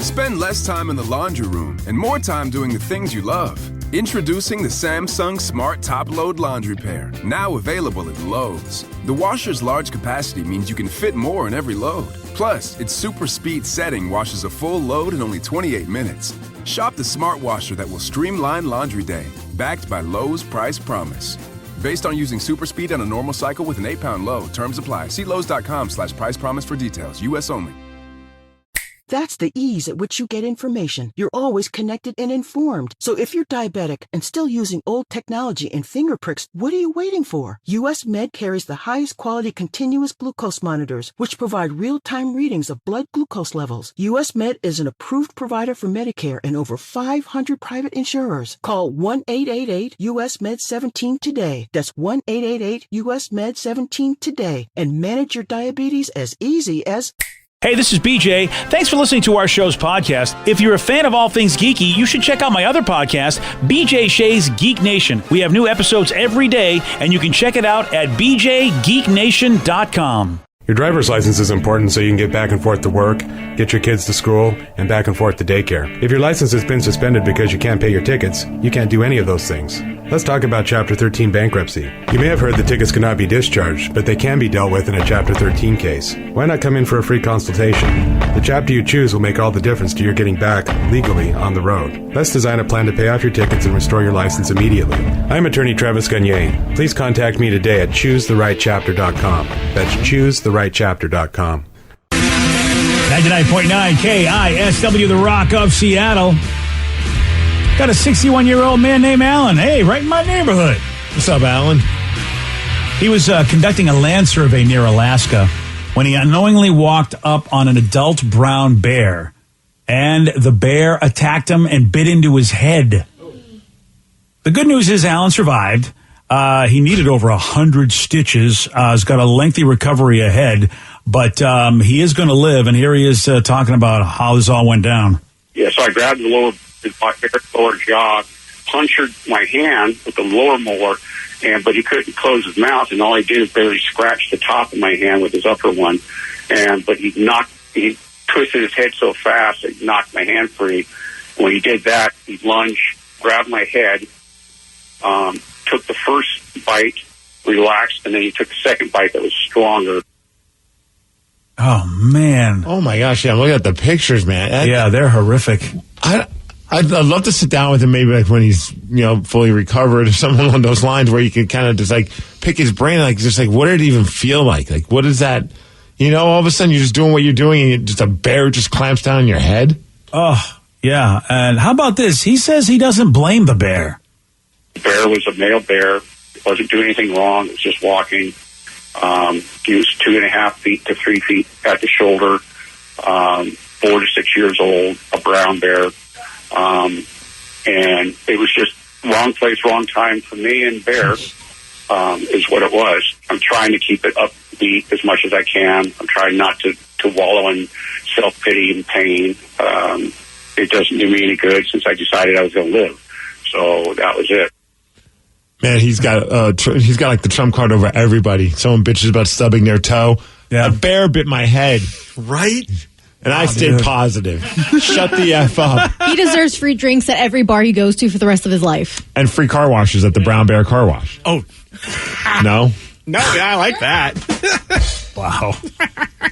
Spend less time in the laundry room and more time doing the things you love. Introducing the Samsung Smart Top Load Laundry Pair, now available at Lowe's. The washer's large capacity means you can fit more in every load. Plus, its super speed setting washes a full load in only 28 minutes. Shop the smart washer that will streamline laundry day, backed by Lowe's Price Promise. Based on using super speed on a normal cycle with an 8-pound load. Terms apply. See Lowe's.com/price promise for details. U.S. only. That's the ease at which you get information. You're always connected and informed. So if you're diabetic and still using old technology and finger pricks, what are you waiting for? U.S. Med carries the highest quality continuous glucose monitors, which provide real-time readings of blood glucose levels. U.S. Med is an approved provider for Medicare and over 500 private insurers. Call 1-888-US-MED-17 today. That's 1-888-US-MED-17 today. And manage your diabetes as easy as... Hey, this is BJ. Thanks for listening to our show's podcast. If you're a fan of all things geeky, you should check out my other podcast, BJ Shea's Geek Nation. We have new episodes every day, and you can check it out at bjgeeknation.com. Your driver's license is important so you can get back and forth to work, get your kids to school, and back and forth to daycare. If your license has been suspended because you can't pay your tickets, you can't do any of those things. Let's talk about Chapter 13 bankruptcy. You may have heard the tickets cannot be discharged, but they can be dealt with in a Chapter 13 case. Why not come in for a free consultation? The chapter you choose will make all the difference to your getting back legally on the road. Let's design a plan to pay off your tickets and restore your license immediately. I'm attorney Travis Gagne. Please contact me today at choosetherightchapter.com. That's choosetherightchapter.com. 99.9 KISW, The Rock of Seattle. Got a 61-year-old man named Alan. Hey, right in my neighborhood. What's up, Alan? He was conducting a land survey near Alaska when he unknowingly walked up on an adult brown bear, and the bear attacked him and bit into his head. The good news is Alan survived. He needed over 100 stitches. He's got a lengthy recovery ahead, but he is going to live, and here he is talking about how this all went down. Yeah, so I grabbed the lower jaw, punctured my hand with the lower molar, but he couldn't close his mouth, and all he did is barely scratch the top of my hand with his upper one. But he twisted his head so fast that he knocked my hand free. When he did that, he lunged, grabbed my head, took the first bite, relaxed, and then he took the second bite that was stronger. Oh, man. Oh, my gosh. Yeah, I'm looking at the pictures, man. Yeah, they're horrific. I'd love to sit down with him maybe like when he's, fully recovered or something along those lines where you can kind of just like pick his brain, like just like what did it even feel like? Like what is that? All of a sudden you're just doing what you're doing and just a bear just clamps down on your head. Oh, yeah. And how about this? He says he doesn't blame the bear. The bear was a male bear. It wasn't doing anything wrong. It was just walking. He was 2.5 feet to 3 feet at the shoulder, 4 to 6 years old, a brown bear. And it was just wrong place, wrong time for me and bear, is what it was. I'm trying to keep it upbeat as much as I can. I'm trying not to wallow in self-pity and pain. It doesn't do me any good since I decided I was going to live. So that was it. Man, he's got like the trump card over everybody. Someone bitches about stubbing their toe. Yeah. A bear bit my head. Right? And I stayed positive. Shut the F up. He deserves free drinks at every bar he goes to for the rest of his life. And free car washes at the Brown Bear Car Wash. Oh. No? No, yeah, I like that. Wow.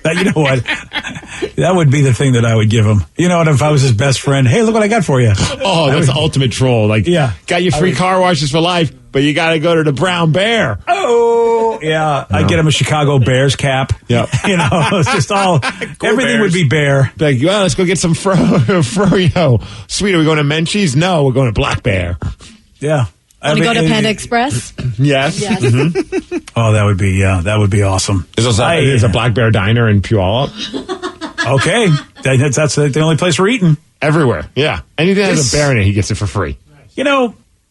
You know what? That would be the thing that I would give him. You know what? If I was his best friend, hey, look what I got for you. Oh, that's the ultimate troll. Like, yeah, got your free car washes for life, but you got to go to the Brown Bear. Oh, yeah. No. I'd get him a Chicago Bears cap. Yeah. It's just all, everything Bears. Would be bear. Like, well, let's go get some Froyo. Sweet, are we going to Menchie's? No, we're going to Black Bear. Yeah. Want to go to Panda Express? Yes. Mm-hmm. Oh, that would be awesome. There's a Black Bear Diner in Puyallup. Okay. That's the only place we're eating. Everywhere, yeah. Anything that has a bear in it, he gets it for free.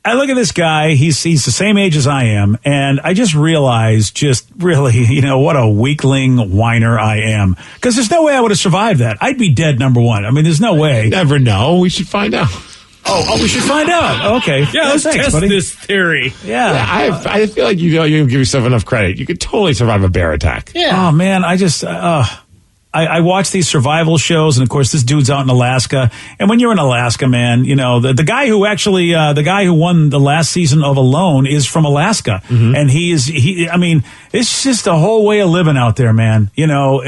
I look at this guy, he's the same age as I am, and I just realized really, what a weakling whiner I am. Because there's no way I would have survived that. I'd be dead, number one. I mean, there's no way. Never know. We should find out. Oh, we should find out. Okay. Yeah, let's test this theory. Yeah. I feel like you don't give yourself enough credit. You could totally survive a bear attack. Yeah. Oh, man, I I watch these survival shows, and of course, this dude's out in Alaska. And when you're in Alaska, man, you know the guy who actually the guy who won the last season of Alone is from Alaska, and I mean, it's just a whole way of living out there, man. You know,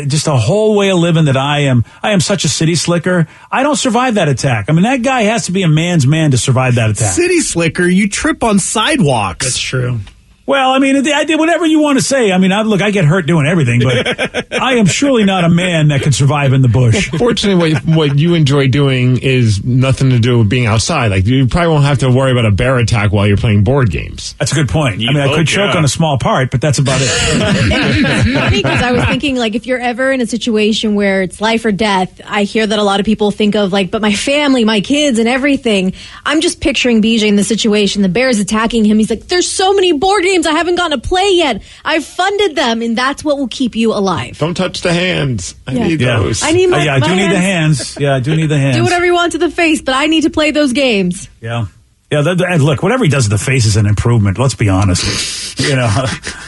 just a whole way of living that I am such a city slicker. I don't survive that attack. I mean, that guy has to be a man's man to survive that attack. City slicker, you trip on sidewalks. That's true. Well, I mean, I did whatever you want to say. I mean, I get hurt doing everything, but I am surely not a man that can survive in the bush. Well, fortunately, what you enjoy doing is nothing to do with being outside. Like, you probably won't have to worry about a bear attack while you're playing board games. That's a good point. I mean, I could choke on a small part, but that's about it. It's funny because I was thinking, like, if you're ever in a situation where it's life or death, I hear that a lot of people think of, like, but my family, my kids, and everything. I'm just picturing BJ in the situation. The bear's attacking him. He's like, there's so many board games I haven't gotten to play yet. I've funded them, and that's what will keep you alive. Don't touch the hands. I need those. I need my I do need the hands. Yeah, I do need the hands. Do whatever you want to the face, but I need to play those games. Yeah. Yeah, and look, whatever he does to the face is an improvement. Let's be honest. You know,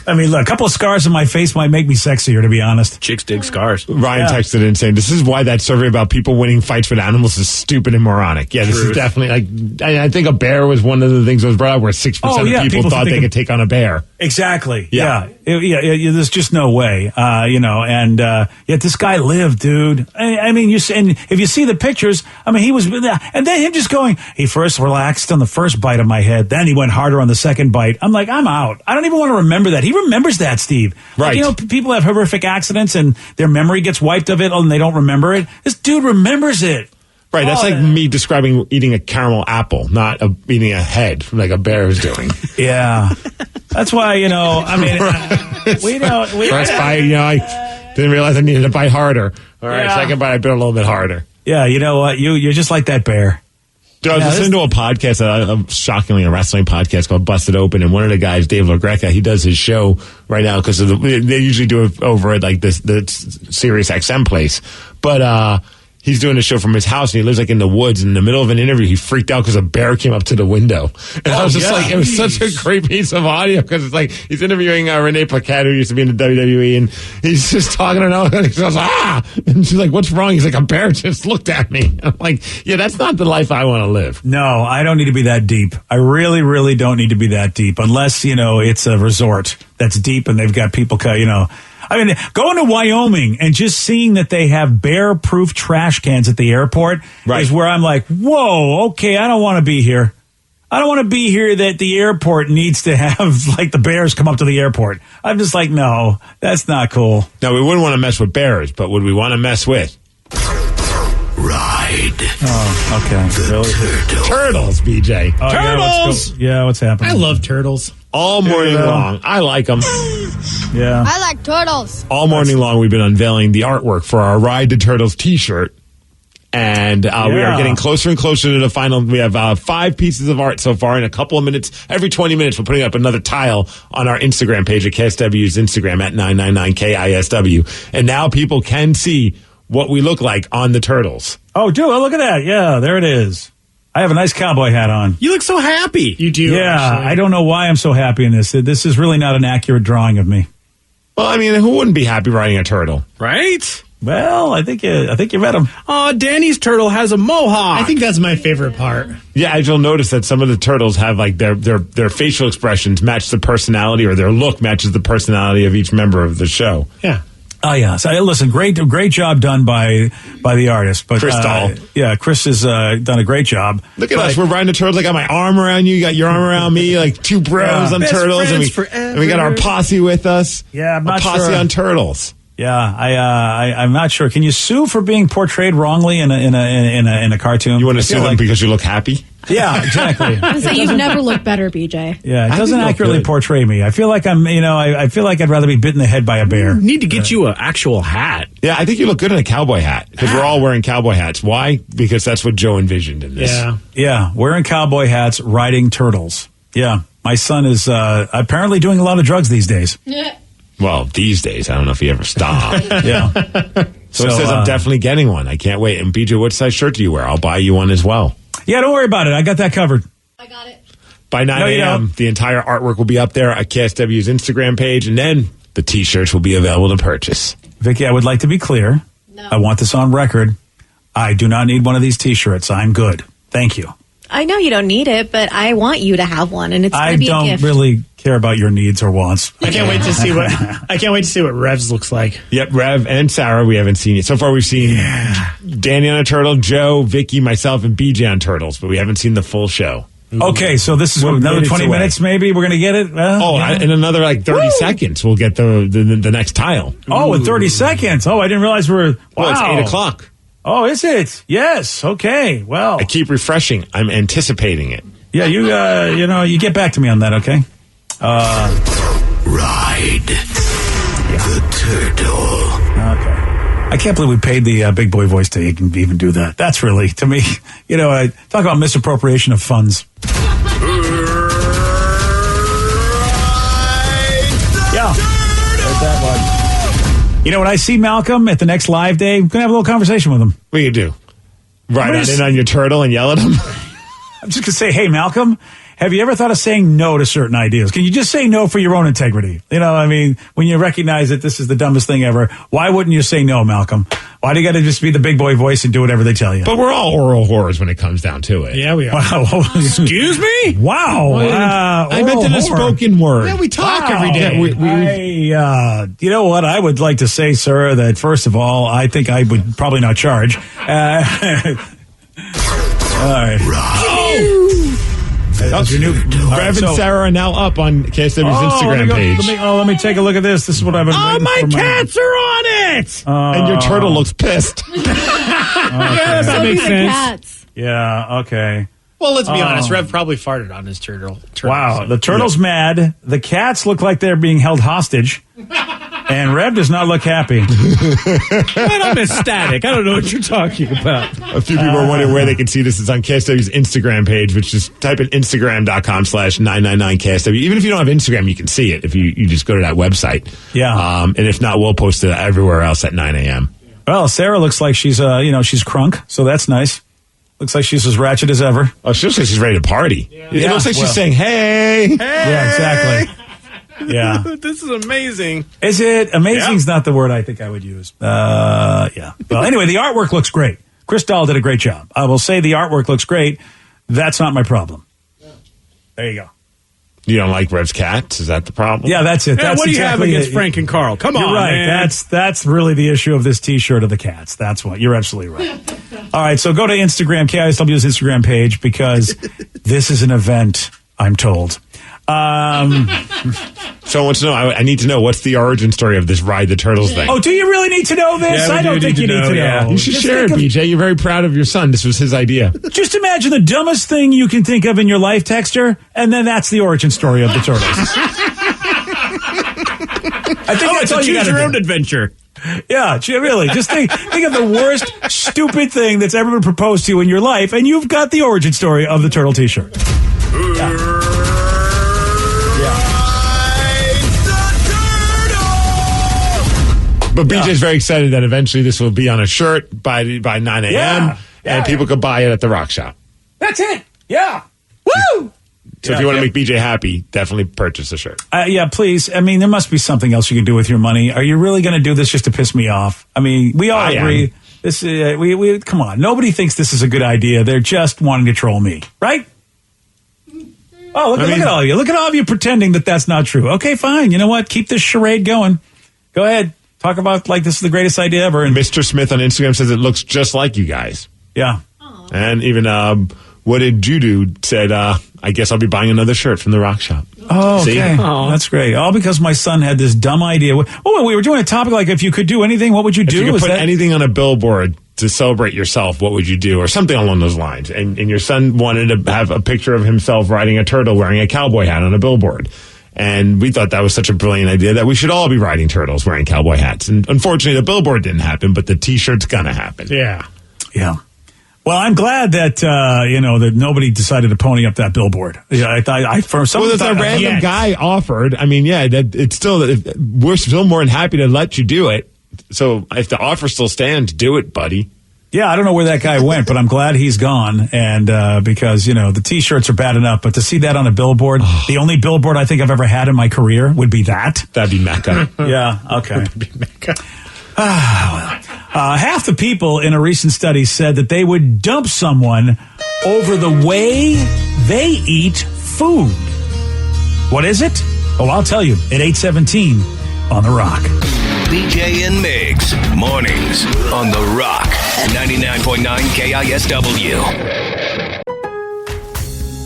I mean, look, a couple of scars on my face might make me sexier, to be honest. Chicks dig scars. Ryan texted in saying, this is why that survey about people winning fights with animals is stupid and moronic. Yeah, this is definitely, like, I think a bear was one of the things that was brought up where 6% of people thought they could take on a bear. Exactly. Yeah. There's just no way, you know, and yet this guy lived, dude. I mean, and if you see the pictures, I mean, he was, and then him just going, he first relaxed on the first bite of my head, then he went harder on the second bite. I'm like, I'm out. I don't even want to remember that. He remembers that, Steve. Right. Like, you know, people have horrific accidents and their memory gets wiped of it and they don't remember it. This dude remembers it. Right, that's like me describing eating a caramel apple, not eating a head like a bear is doing. Yeah. That's why, you know, I mean, First bite, you know, I didn't realize I needed to bite harder. All right, second bite, I bit a little bit harder. Yeah, you know what? You're just like that bear. Dude, I was listening to a podcast, shockingly a wrestling podcast called Busted Open, and one of the guys, Dave LaGreca, he does his show right now because they usually do it over at like the Sirius XM place, but he's doing a show from his house, and he lives like in the woods. And in the middle of an interview, he freaked out because a bear came up to the window. And I was just like, it was such a great piece of audio because it's like he's interviewing Renee Paquette, who used to be in the WWE, and he's just talking to her, and he goes, and she's like, what's wrong? He's like, a bear just looked at me. I'm like, yeah, that's not the life I want to live. No, I don't need to be that deep. I really, really don't need to be that deep unless, you know, it's a resort that's deep and they've got people, you know. I mean, going to Wyoming and just seeing that they have bear-proof trash cans at the airport is where I'm like, whoa, okay, I don't want to be here. I don't want to be here that the airport needs to have, like, the bears come up to the airport. I'm just like, no, that's not cool. No, we wouldn't want to mess with bears, but would we want to mess with? Ride. Oh, okay. Really? Turtles, BJ. Oh, Turtles! Yeah, what's happening? I love turtles. All morning long. I like them. Yeah. I like turtles. All morning long, we've been unveiling the artwork for our Ride to Turtles t-shirt. And we are getting closer and closer to the final. We have 5 pieces of art so far. In a couple of minutes, every 20 minutes, we're putting up another tile on our Instagram page at KSW's Instagram at 999KISW. And now people can see what we look like on the turtles. Oh, dude, look at that. Yeah, there it is. I have a nice cowboy hat on. You look so happy. You do. Yeah, actually. I don't know why I'm so happy in this. This is really not an accurate drawing of me. Well, I mean, who wouldn't be happy riding a turtle? Right? Well, I think you read him. Oh, Danny's turtle has a mohawk. I think that's my favorite part. Yeah, as you'll notice that some of the turtles have like their facial expressions match the personality, or their look matches the personality of each member of the show. Yeah. Oh yeah. So listen, great job done by the artist. But Chris Dahl. Yeah, Chris has done a great job. Look at us. We're riding the turtles. I got my arm around you. You got your arm around me. Like 2 bros on Best turtles, friends and we got our posse with us. Yeah, I'm not a posse sure. on turtles. Yeah, I'm not sure. Can you sue for being portrayed wrongly in a cartoon? You want to sue them because you look happy? Yeah, exactly. I say you've never looked better, BJ. Yeah, it doesn't accurately portray me. I feel like I feel like I'd rather be bit in the head by a bear. Need to get you an actual hat. Yeah, I think you look good in a cowboy hat because we're all wearing cowboy hats. Why? Because that's what Joe envisioned in this. Yeah. Yeah, wearing cowboy hats, riding turtles. Yeah, my son is apparently doing a lot of drugs these days. Well, these days, I don't know if he ever stopped. Yeah. So it says I'm definitely getting one. I can't wait. And BJ, what size shirt do you wear? I'll buy you one as well. Yeah, don't worry about it. I got that covered. I got it. By 9 a.m., the entire artwork will be up there at KSW's Instagram page, and then the T-shirts will be available to purchase. Vicky, I would like to be clear. No. I want this on record. I do not need one of these T-shirts. I'm good. Thank you. I know you don't need it, but I want you to have one, and it's going I to be a don't gift. really care about your needs or wants. I can't wait to see what Revs looks like. Yep, Rev and Sarah, we haven't seen it. So far, we've seen Danny on a turtle, Joe, Vicky, myself, and BJ on turtles, but we haven't seen the full show. Okay, so this is We're another minutes 20 away. minutes maybe? We're going to get it? In another 30 seconds, we'll get the next tile. Oh, in 30 seconds. Oh, I didn't realize we're... Wow. Well, it's 8 o'clock. Oh, is it? Yes. Okay. Well. I keep refreshing. I'm anticipating it. Yeah, you get back to me on that, okay? Ride the turtle. Okay. I can't believe we paid the big boy voice to even do that. That's really, to me, I talk about misappropriation of funds. Yeah. There's that one. When I see Malcolm at the next live day, I'm going to have a little conversation with him. What do you do? Ride on in on your turtle and yell at him? I'm just going to say, hey, Malcolm, have you ever thought of saying no to certain ideas? Can you just say no for your own integrity? When you recognize that this is the dumbest thing ever, why wouldn't you say no, Malcolm? Why do you got to just be the big boy voice and do whatever they tell you? But we're all oral horrors when it comes down to it. Yeah, we are. Wow. Excuse me? Wow. I meant in a spoken word. Yeah, we talk every day. You know what? I would like to say, sir, that first of all, I think I would probably not charge. All right. Rev and Sarah are now up on KSW's Instagram page. Let me take a look at this. This is what I've been waiting my for. cats are on it! And your turtle looks pissed. Yeah, that So makes do the sense. cats. Yeah, okay. Well, let's be honest. Rev probably farted on his turtle. Wow, so. the turtle's mad. The cats look like they're being held hostage. And Rev does not look happy. Man, I'm ecstatic. I don't know what you're talking about. A few people are wondering where they can see this. It's on KSW's Instagram page, which just type in Instagram.com/999KSW. Even if you don't have Instagram, you can see it if you just go to that website. Yeah. And if not, we'll post it everywhere else at 9 a.m. Well, Sarah looks like she's, she's crunk, so that's nice. Looks like she's as ratchet as ever. Oh, she looks like she's ready to party. It looks like she's saying, hey. Yeah, exactly. Yeah. This is amazing. Is it? Amazing's not the word I think I would use. Yeah. Well, anyway, the artwork looks great. Chris Dahl did a great job. I will say the artwork looks great. That's not my problem. There you go. You don't like Rev's cats? Is that the problem? Yeah, that's it. Yeah, That's what do you have exactly against it. Frank and Carl? Come You're on, right. man. That's really the issue of this T-shirt of the cats. That's what. You're absolutely right. All right, so go to Instagram, KISW's Instagram page, because this is an event, I'm told. So I want to know. I need to know what's the origin story of this Ride the Turtles thing. Oh, do you really need to know this? Yeah, we I don't do think need you to need know, to know. yeah. You should Just share it, think of- BJ. You're very proud of your son. This was his idea. Just imagine the dumbest thing you can think of in your life, Texter, and then that's the origin story of the Turtles. I think that's It's all a you got choose your own to do. adventure. Yeah, really. Just think of the worst, stupid thing that's ever been proposed to you in your life, and you've got the origin story of the Turtle T-shirt. But BJ's very excited that eventually this will be on a shirt by 9 a.m. Yeah. and people could buy it at the Rock Shop. That's it. Yeah. Woo! So if you want to make BJ happy, definitely purchase a shirt. Yeah, please. I mean, there must be something else you can do with your money. Are you really going to do this just to piss me off? I mean, we all I agree. am. This we come on. Nobody thinks this is a good idea. They're just wanting to troll me, right? Oh, look at all of you. Look at all of you pretending that that's not true. Okay, fine. You know what? Keep this charade going. Go ahead. Talk about like this is the greatest idea ever. And Mr. Smith on Instagram says it looks just like you guys. yeah. And even What Did You Do said, I guess I'll be buying another shirt from the Rock Shop. Oh, See? okay. That's great. All because my son had this dumb idea. Oh, we were doing a topic like if you could do anything, what would you If do? you could Is put that- anything on a billboard to celebrate yourself, what would you do? Or something along those lines. And your son wanted to have a picture of himself riding a turtle wearing a cowboy hat on a billboard. And we thought that was such a brilliant idea that we should all be riding turtles wearing cowboy hats. And unfortunately, the billboard didn't happen, but the T-shirt's gonna happen. Yeah. Yeah. Well, I'm glad that that nobody decided to pony up that billboard. Yeah, I for some Well, if a random guy offered, I mean, yeah, we're still more than happy to let you do it. So if the offer still stands, do it, buddy. Yeah, I don't know where that guy went, but I'm glad he's gone. And because the T-shirts are bad enough, but to see that on a billboard, the only billboard I think I've ever had in my career would be that. That'd be Mecca. Yeah. Okay. Half the people in a recent study said that they would dump someone over the way they eat food. What is it? Oh, I'll tell you at 8:17 on The Rock. BJ and Migs, mornings on The Rock, 99.9 KISW.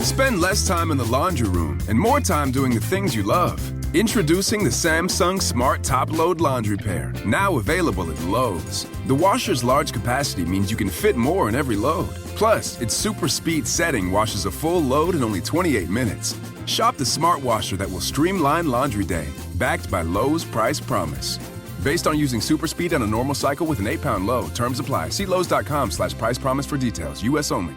Spend less time in the laundry room and more time doing the things you love. Introducing the Samsung Smart Top Load Laundry Pair, now available at Lowe's. The washer's large capacity means you can fit more in every load. Plus, its super speed setting washes a full load in only 28 minutes. Shop the smart washer that will streamline laundry day, backed by Lowe's Price Promise. Based on using super speed on a normal cycle with an 8-pound load. Terms apply. See Lowe's.com/price promise for details. U.S. only.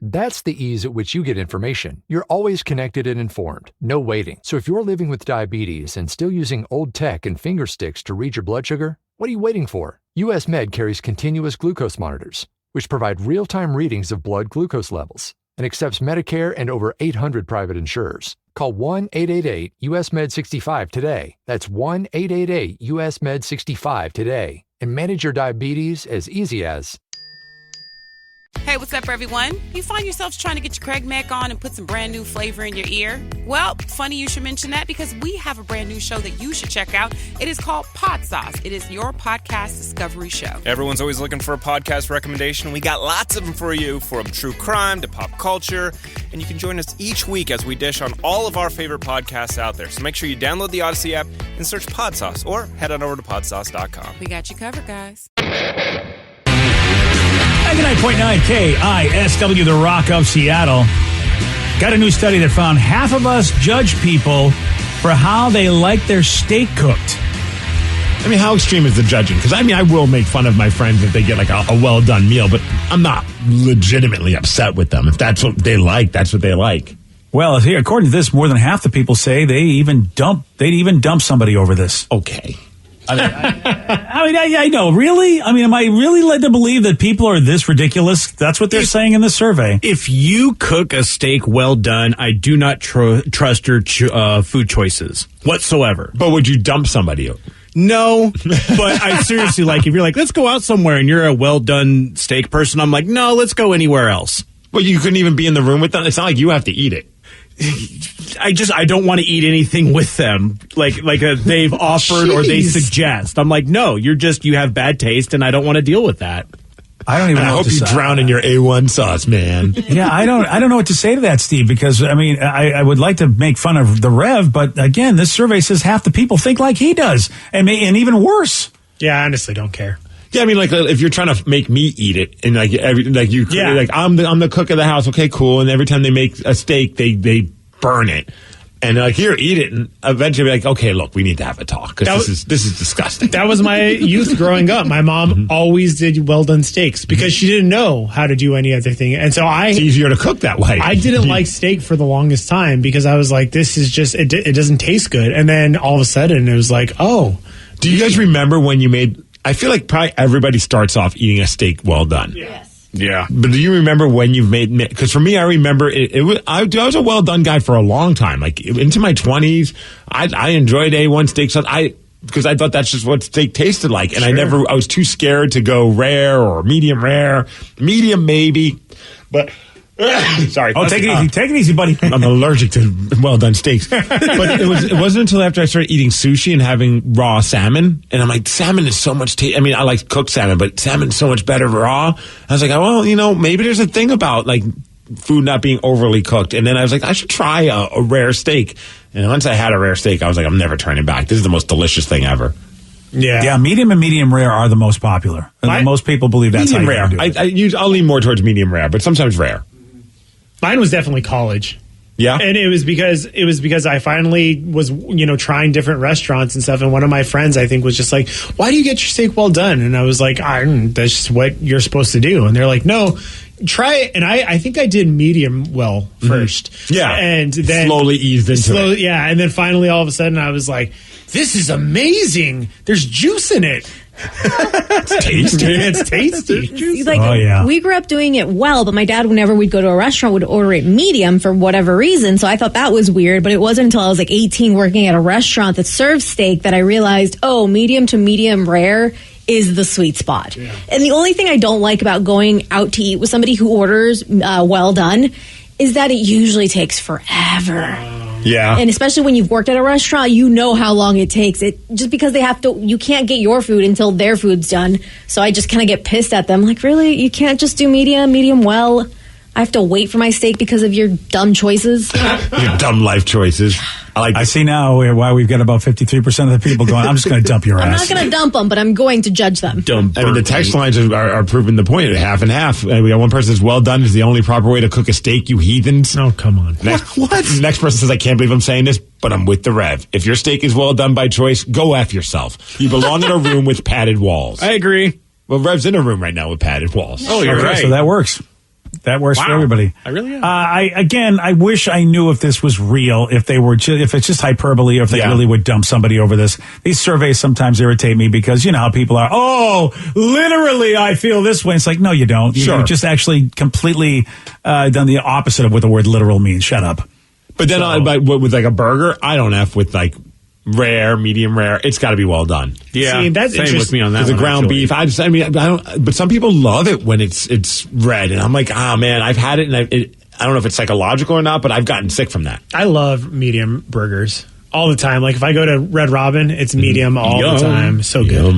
That's the ease at which you get information. You're always connected and informed. No waiting. So if you're living with diabetes and still using old tech and finger sticks to read your blood sugar, what are you waiting for? U.S. Med carries continuous glucose monitors, which provide real-time readings of blood glucose levels, and accepts Medicare and over 800 private insurers. Call 1-888-US-MED65 today. That's 1-888-US-MED65 today. And manage your diabetes as easy as... Hey, what's up, everyone? You find yourselves trying to get your Craig Mack on and put some brand new flavor in your ear? Well, funny you should mention that because we have a brand new show that you should check out. It is called Pod Sauce. It is your podcast discovery show. Everyone's always looking for a podcast recommendation. We got lots of them for you, from true crime to pop culture. And you can join us each week as we dish on all of our favorite podcasts out there. So make sure you download the Odyssey app and search Pod Sauce, or head on over to podsauce.com. We got you covered, guys. 99.9 KISW, The Rock of Seattle. Got a new study that found half of us judge people for how they like their steak cooked. I mean, how extreme is the judging? Because, I mean, I will make fun of my friends if they get like a well-done meal, but I'm not legitimately upset with them. If that's what they like, that's what they like. Well, here, according to this, more than half the people say they'd even dump somebody over this. Okay. I know. Really? I mean, am I really led to believe that people are this ridiculous? That's what they're saying in the survey. If you cook a steak well done, I do not trust your food choices whatsoever. But would you dump somebody? No, but I seriously, like, if you're like, let's go out somewhere and you're a well done steak person, I'm like, no, let's go anywhere else. Well, you couldn't even be in the room with them. It's not like you have to eat it. I don't want to eat anything with them, like they've offered or they suggest. I'm like, no, you have bad taste, and I don't want to deal with that. I don't even. I hope you drown in your A1 sauce, man. Yeah, I don't know what to say to that, Steve. Because I mean, I would like to make fun of the Rev, but again, this survey says half the people think like he does, and even worse. Yeah, I honestly don't care. Yeah, I mean, like if you're trying to make me eat it, and like I'm the cook of the house. Okay, cool. And every time they make a steak, they burn it, and like, here, eat it. And eventually, be like, okay, look, we need to have a talk because this is disgusting. That was my youth growing up. My mom always did well done steaks because she didn't know how to do any other thing, and so it's easier to cook that way. I didn't like steak for the longest time because I was like, this is just it doesn't taste good. And then all of a sudden, it was like, oh, do you guys remember when you made? I feel like probably everybody starts off eating a steak well done. Yes. Yeah. But do you remember when you've made, because for me, I remember I was a well done guy for a long time. Like into my 20s, I enjoyed A1 steak sauce. Because I thought that's just what steak tasted like. And Sure. I was too scared to go rare or medium rare, medium maybe. But, sorry. Oh, take it easy, buddy. I'm allergic to well done steaks. But it wasn't until after I started eating sushi and having raw salmon, and I'm like, salmon is so much I mean, I like cooked salmon, but salmon is so much better raw. I was like, well, maybe there's a thing about like food not being overly cooked. And then I was like, I should try a rare steak. And once I had a rare steak, I was like, I'm never turning back. This is the most delicious thing ever. Yeah, medium and medium rare are the most popular. Most people believe that's medium how rare. do it. I'll lean more towards medium rare, but sometimes rare. Mine was definitely college. Yeah. And it was because I finally was, trying different restaurants and stuff. And one of my friends, I think, was just like, why do you get your steak well done? And I was like, that's just what you're supposed to do. And they're like, no, try it. And I think I did medium well first. Mm-hmm. Yeah. And then slowly eased into it. Yeah. And then finally, all of a sudden, I was like, this is amazing. There's juice in it. It's tasty. It's tasty. Like, we grew up doing it well, but my dad, whenever we'd go to a restaurant, would order it medium for whatever reason. So I thought that was weird, but it wasn't until I was like 18 working at a restaurant that served steak that I realized, medium to medium rare is the sweet spot. Yeah. And the only thing I don't like about going out to eat with somebody who orders well done is that it usually takes forever. Yeah. And especially when you've worked at a restaurant, you know how long it takes. Just because you can't get your food until their food's done. So I just kind of get pissed at them. Like, really? You can't just do medium well? I have to wait for my steak because of your dumb choices. Your dumb life choices. I see now why we've got about 53% of the people going, I'm just going to dump your ass. I'm not going to dump them, but I'm going to judge them. The text lines are proving the point. Half and half. We got one person says, well done is the only proper way to cook a steak, you heathens. Oh, come on. What? Next person says, I can't believe I'm saying this, but I'm with the Rev. If your steak is well done by choice, go F yourself. You belong in a room with padded walls. I agree. Well, Rev's in a room right now with padded walls. Oh, you're right. So that works. That works for everybody. I really am. I wish I knew if this was real, if it's just hyperbole, or if they really would dump somebody over this. These surveys sometimes irritate me because you know how people are. Oh, literally, I feel this way. It's like, no, you don't. You've just actually completely done the opposite of what the word literal means. Shut up. But then with like a burger, I don't F with like rare, medium rare. It's got to be well done. Yeah, see, that's same with me on that. Because the ground beef, I don't. But some people love it when it's red, and I'm like, man, I've had it, and I don't know if it's psychological or not, but I've gotten sick from that. I love medium burgers all the time. Like if I go to Red Robin, it's medium all the time. So good.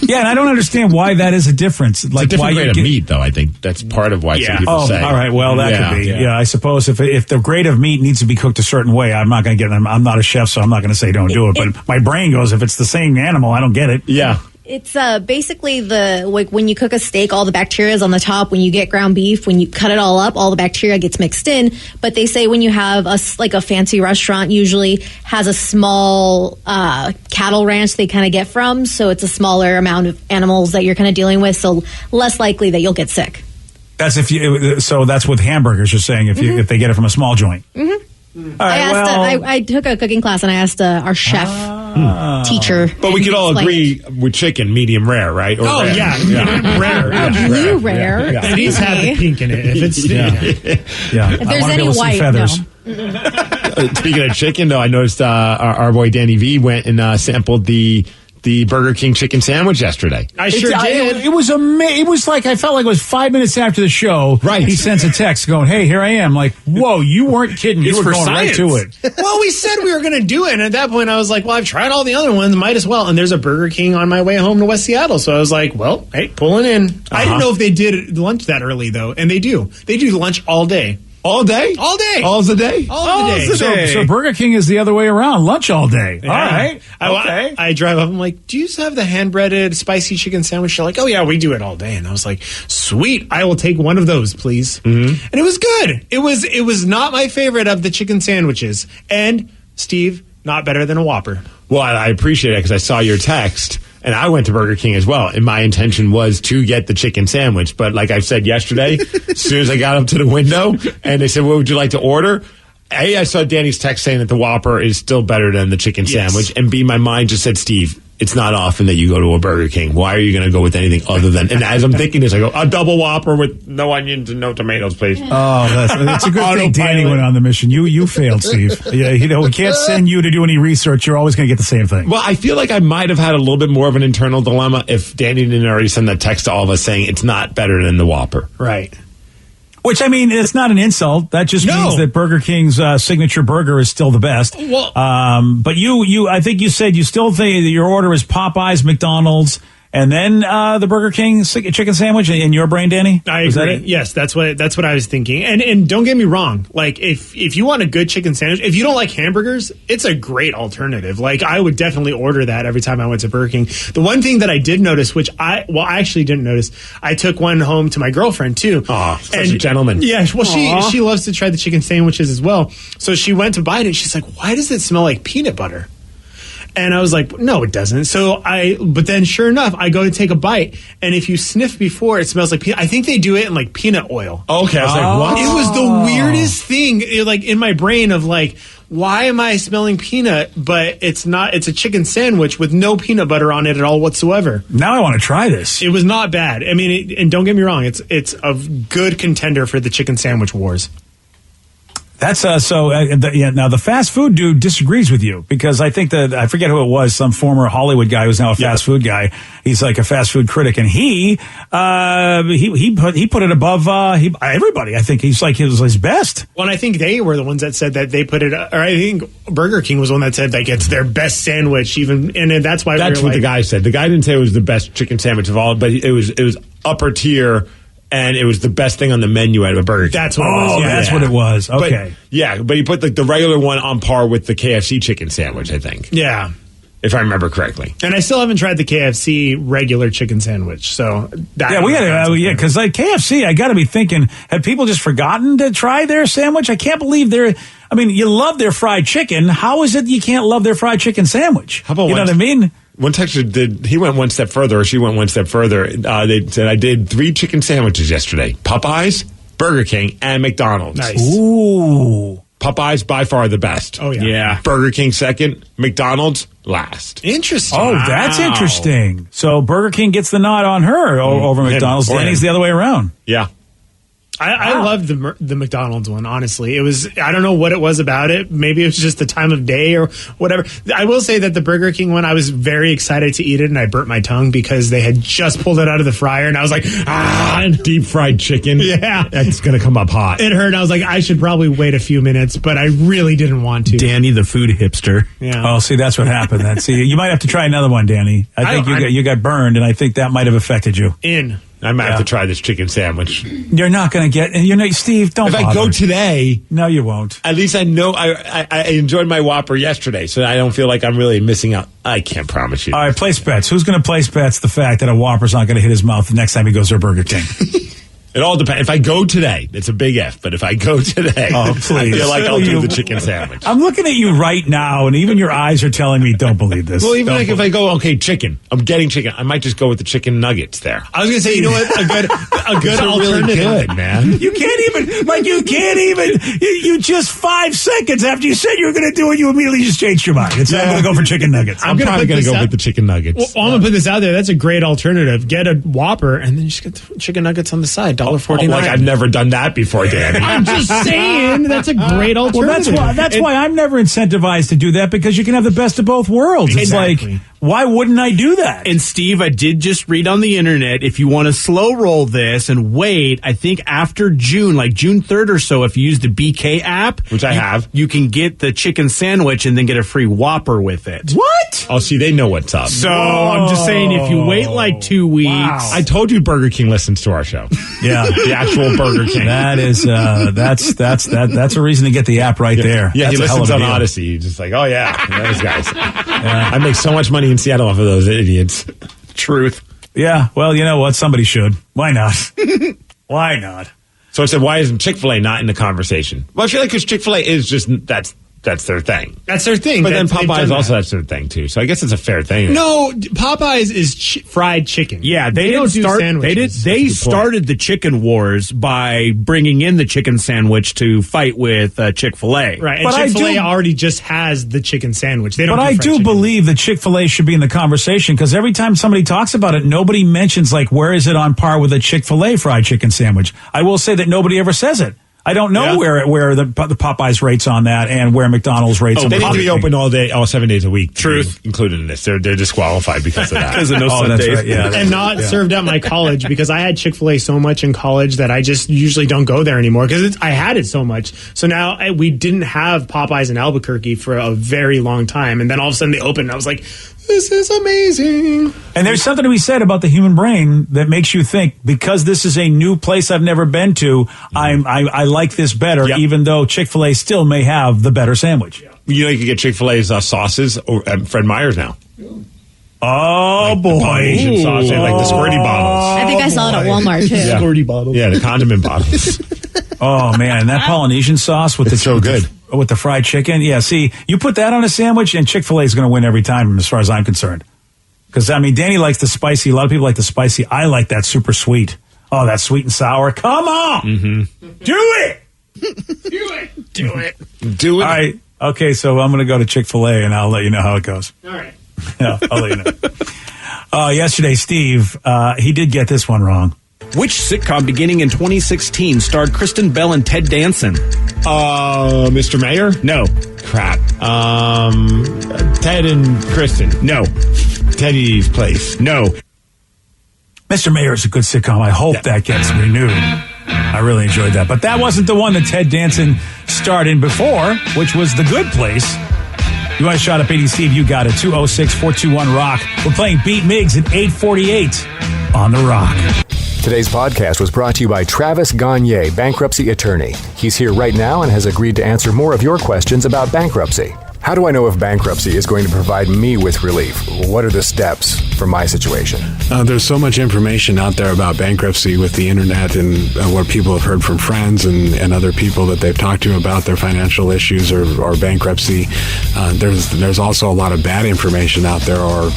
Yeah, and I don't understand why that is a difference. Like it's a different grade of meat, though. I think that's part of why some people say. All right. Well, that could be. Yeah, I suppose if the grade of meat needs to be cooked a certain way, I'm not going to get them. I'm not a chef, so I'm not going to say don't do it. But my brain goes, if it's the same animal, I don't get it. Yeah. It's basically when you cook a steak, all the bacteria is on the top. When you get ground beef, when you cut it all up, all the bacteria gets mixed in. But they say when you have a fancy restaurant, usually has a small cattle ranch they kind of get from, so it's a smaller amount of animals that you're kind of dealing with, so less likely that you'll get sick. That's that's with hamburgers. You're saying if they get it from a small joint. Mm-hmm. I took a cooking class and I asked our chef teacher. But we could all agree with chicken, medium rare, right? Or rare. Yeah. Rare. Blue rare. Yeah. It needs to have the pink in it. If it's If there's any white, feathers. No. Speaking of chicken, though, I noticed our boy Danny V went and sampled the Burger King chicken sandwich yesterday. I sure did. It was amazing. It was like, I felt like it was 5 minutes after the show. Right. He sends a text going, hey, here I am. Like, whoa, you weren't kidding. You were going right to it. Well, we said we were going to do it. And at that point, I was like, well, I've tried all the other ones. Might as well. And there's a Burger King on my way home to West Seattle. So I was like, well, hey, pulling in. I didn't know if they did lunch that early, though. And they do. They do lunch all day. All day? All day. All's the day? All the day. So Burger King is the other way around. Lunch all day. Yeah. All right. Okay. I drive up. I'm like, do you have the hand-breaded spicy chicken sandwich? They're like, oh, yeah, we do it all day. And I was like, sweet. I will take one of those, please. Mm-hmm. And it was good. It was not my favorite of the chicken sandwiches. And, Steve, not better than a Whopper. Well, I appreciate it because I saw your text. And I went to Burger King as well. And my intention was to get the chicken sandwich. But like I said yesterday, as soon as I got up to the window and they said, what would you like to order? A, I saw Danny's text saying that the Whopper is still better than the chicken sandwich. And B, my mind just said, Steve, it's not often that you go to a Burger King. Why are you going to go with anything other than... And as I'm thinking this, I go, a double Whopper with no onions and no tomatoes, please. Oh, that's a good thing Danny went on the mission. You failed, Steve. Yeah, we can't send you to do any research. You're always going to get the same thing. Well, I feel like I might have had a little bit more of an internal dilemma if Danny didn't already send that text to all of us saying it's not better than the Whopper. Right. Which, I mean, it's not an insult. That just means that Burger King's signature burger is still the best. Well, but I think you said you still think that your order is Popeyes, McDonald's, and then the Burger King chicken sandwich in your brain, Danny? I agree. Yes, that's what I was thinking. And don't get me wrong. Like, if you want a good chicken sandwich, if you don't like hamburgers, it's a great alternative. Like, I would definitely order that every time I went to Burger King. The one thing that I did notice, which I actually didn't notice, I took one home to my girlfriend, too. Oh, such a gentleman. Yeah, well, she loves to try the chicken sandwiches as well. So she went to bite it. She's like, why does it smell like peanut butter? And I was like, no, it doesn't. But then sure enough, I go to take a bite. And if you sniff before, it smells like peanut. I think they do it in like peanut oil. Okay. I was like, what? It was the weirdest thing, like in my brain of like, why am I smelling peanut? But it's not. It's a chicken sandwich with no peanut butter on it at all whatsoever. Now I want to try this. It was not bad. I mean, and don't get me wrong, it's a good contender for the chicken sandwich wars. That's now the fast food dude disagrees with you because I think that I forget who it was, some former Hollywood guy who's now a fast food guy. He's like a fast food critic, and he put it above everybody. I think he's like it was his best. Well, and I think they were the ones that said that they put it, or I think Burger King was the one that said like it's their best sandwich, and that's why that's what the guy said. The guy didn't say it was the best chicken sandwich of all, but it was upper tier. And it was the best thing on the menu at a Burger King. That's what it was. Yeah, that's what it was. Okay. But he put the regular one on par with the KFC chicken sandwich, I think. Yeah. If I remember correctly. And I still haven't tried the KFC regular chicken sandwich. So because like KFC, I got to be thinking, have people just forgotten to try their sandwich? I can't believe you love their fried chicken. How is it you can't love their fried chicken sandwich? How about you know what I mean? One texter he went one step further, or she went one step further. They said, I did 3 chicken sandwiches yesterday. Popeyes, Burger King, and McDonald's. Nice. Ooh. Popeyes, by far the best. Oh, yeah. Burger King second, McDonald's last. Interesting. Oh, that's interesting. So Burger King gets the nod on her over McDonald's. Denny's the other way around. Yeah. I loved the McDonald's one, honestly. It was, I don't know what it was about it. Maybe it was just the time of day or whatever. I will say that the Burger King one, I was very excited to eat it, and I burnt my tongue because they had just pulled it out of the fryer, and I was like, deep fried chicken. Yeah. That's going to come up hot. It hurt, and I was like, I should probably wait a few minutes, but I really didn't want to. Danny, the food hipster. Yeah. Oh, see, that's what happened. See, you might have to try another one, Danny. I think you got burned, and I think that might have affected you. I might have to try this chicken sandwich. You're not going to get. Steve, don't. If I go today, no, you won't. At least I know I enjoyed my Whopper yesterday, so I don't feel like I'm really missing out. I can't promise you. All right, place bets. Who's going to place bets the fact that a Whopper's not going to hit his mouth the next time he goes to a Burger King? It all depends. If I go today, it's a big F, but if I go today, oh, please. I feel like I'll do the chicken sandwich. I'm looking at you right now, and even your eyes are telling me, don't believe this. Well, even if I go, chicken, I'm getting chicken, I might just go with the chicken nuggets there. I was going to say, you know what? A good alternative. Really good, man. You can't even, you just 5 seconds after you said you were going to do it, you immediately just changed your mind. I'm going to go for chicken nuggets. I'm probably going to go with the chicken nuggets. Well, I'm going to put this out there. That's a great alternative. Get a Whopper, and then just get the chicken nuggets on the side. $1.49. Like I've never done that before, Danny. I'm just saying that's a great alternative. Well, that's why I'm never incentivized to do that, because you can have the best of both worlds. It's like, why wouldn't I do that? And Steve, I did just read on the internet, if you want to slow roll this and wait, I think after June, like June 3rd or so, if you use the BK app, which I have, you can get the chicken sandwich and then get a free Whopper with it. What? Oh, see, they know what's up. So I'm just saying, if you wait like 2 weeks. Wow. I told you Burger King listens to our show. Yeah. The actual Burger King. That is, that's a reason to get the app right there. Yeah, that's he listens on Odyssey. He's just like, oh yeah, those guys. I make so much money in Seattle off of those idiots. Truth. Yeah, well, you know what? Somebody should. Why not? Why not? So I said, why isn't Chick-fil-A not in the conversation? Well, I feel like because Chick-fil-A is just, that's their thing. That's their thing. But then Popeyes also that's their thing too. So I guess it's a fair thing. No, Popeyes is fried chicken. Yeah, they don't start sandwiches. They started the chicken wars by bringing in the chicken sandwich to fight with Chick-fil-A. Right, and but Chick-fil-A already just has the chicken sandwich. They don't. But I do believe that Chick-fil-A should be in the conversation, because every time somebody talks about it, nobody mentions like where is it on par with a Chick-fil-A fried chicken sandwich. I will say that nobody ever says it. I don't know where the Popeyes rates on that and where McDonald's rates on they need to be open all day, all 7 days a week. Truth. Included in this. They're disqualified because of that. Because of no Sundays. Right. Yeah, and not served at my college, because I had Chick-fil-A so much in college that I just usually don't go there anymore, because I had it so much. So now we didn't have Popeyes in Albuquerque for a very long time. And then all of a sudden they opened and I was like, this is amazing. And there's something to be said about the human brain that makes you think, because this is a new place I've never been to, I like this better, even though Chick-fil-A still may have the better sandwich. You know, you can get Chick-fil-A's sauces at Fred Meyer's now. Oh, like boy. The Polynesian sauce, like the squirty bottles. I think I saw it at Walmart, too. Yeah. Squirty bottles. Yeah, the condiment bottles. Oh, man, and that Polynesian sauce with so good. With the fried chicken. Yeah, see, you put that on a sandwich, and Chick-fil-A is going to win every time, as far as I'm concerned. Because, I mean, Danny likes the spicy. A lot of people like the spicy. I like that super sweet. Oh, that sweet and sour. Come on. Mm-hmm. Do it. Do it. Do it. All right. Okay, so I'm going to go to Chick-fil-A, and I'll let you know how it goes. All right. Yeah, I'll let you know. Yesterday, Steve, he did get this one wrong. Which sitcom beginning in 2016 starred Kristen Bell and Ted Danson? Mr. Mayor? No. Crap. Ted and Kristen? No. Teddy's Place? No. Mr. Mayor is a good sitcom. I hope that gets renewed. I really enjoyed that. But that wasn't the one that Ted Danson starred in before, which was The Good Place. You want a shot at beating Steve? You got it. 206-421-ROCK. We're playing Beat Miggs at 8:48 on The Rock. Today's podcast was brought to you by Travis Gagne, bankruptcy attorney. He's here right now and has agreed to answer more of your questions about bankruptcy. How do I know if bankruptcy is going to provide me with relief? What are the steps for my situation? There's so much information out there about bankruptcy with the internet and what people have heard from friends and other people that they've talked to about their financial issues or bankruptcy. There's also a lot of bad information out there or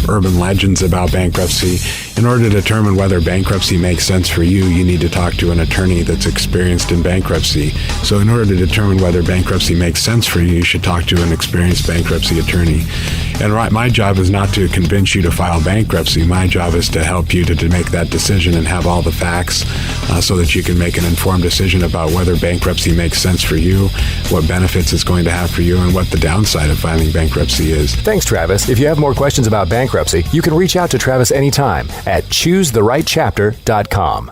urban legends about bankruptcy. In order to determine whether bankruptcy makes sense for you, you need to talk to an attorney that's experienced in bankruptcy. So in order to determine whether bankruptcy makes sense for you, you should talk to an experienced bankruptcy attorney. And my job is not to convince you to file bankruptcy. My job is to help you to make that decision and have all the facts so that you can make an informed decision about whether bankruptcy makes sense for you, what benefits it's going to have for you, and what the downside of filing bankruptcy is. Thanks, Travis. If you have more questions about bankruptcy, you can reach out to Travis anytime at choosetherightchapter.com.